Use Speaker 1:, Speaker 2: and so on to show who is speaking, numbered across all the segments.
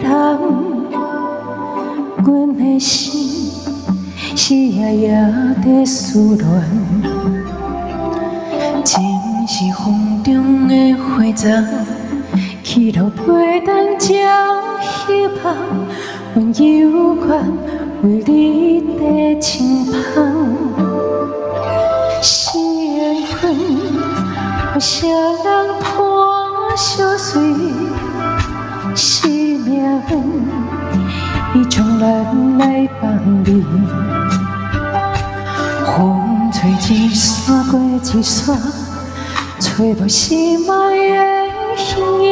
Speaker 1: 人，阮的心是夜夜在思恋。情是风中的花丛，起落飞动才希望，阮犹原为你在轻芳。缘分，有啥人破相随？是命运，伊将咱来放你。风吹一山过一山，找无心爱的形影，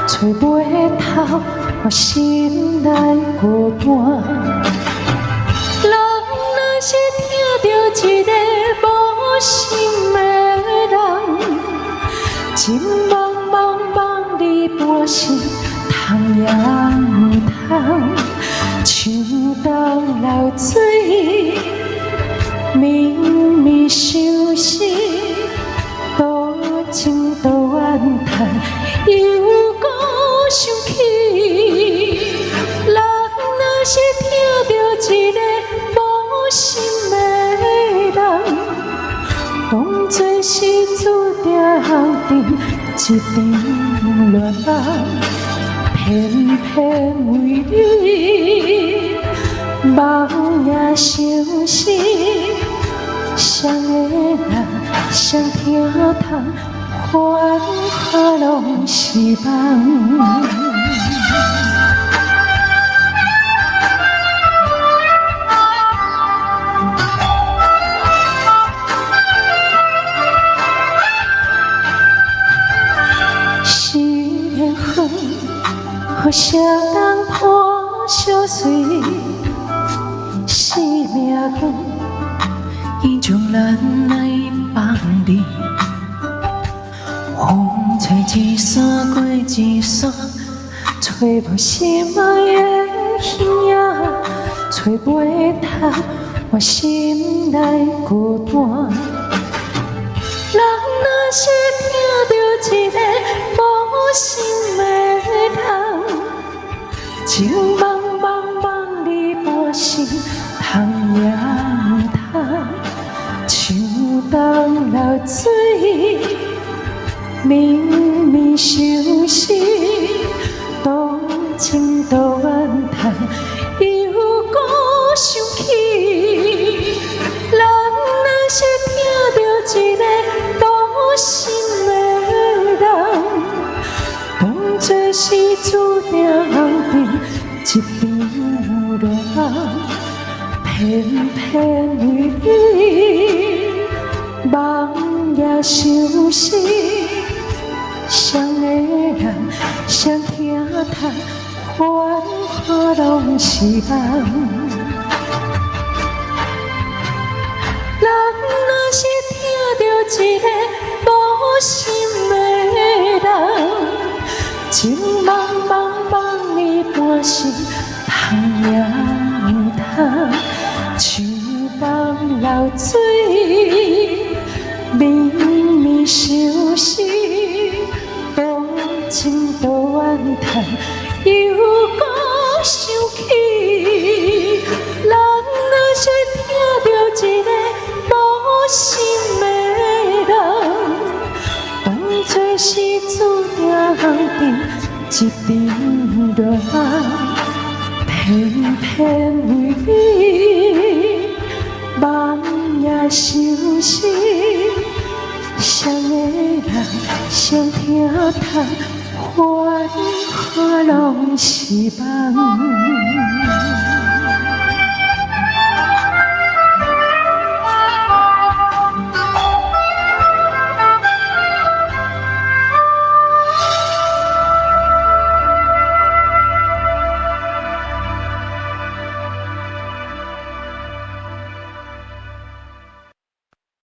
Speaker 1: 找袂透我心内孤单。人若是听到一个无心的人，情茫茫茫里半生，通也唔通，像东流水，绵绵相思，多情多怨叹，又搁想起。人若是听到一个无心的人，当作是注定一场恋爱，偏偏为你梦也相思。谁的人谁听透，繁华拢是梦。有啥人破相随？是命运，伊将咱来放你。风吹一山过一山，找无心爱的形影，找袂透我心内孤单。人若是听到一个无心的人，情茫茫茫里半生，通也唔通，像东流水，绵绵相思，多情多怨叹，又搁想起。人若是听到一个无心的人，当作是注定一场恋爱，偏偏为你梦也相思。谁的人谁听透，繁华拢是梦。人若是听到一个无心的人，情茫茫茫里半生，通也唔通，像东流水，绵绵相思，多情多怨叹，又搁想起。人若是听到一个无心的人，当作是注定一场恋爱，偏偏为你梦也相思。谁的人谁听透，繁华拢是梦。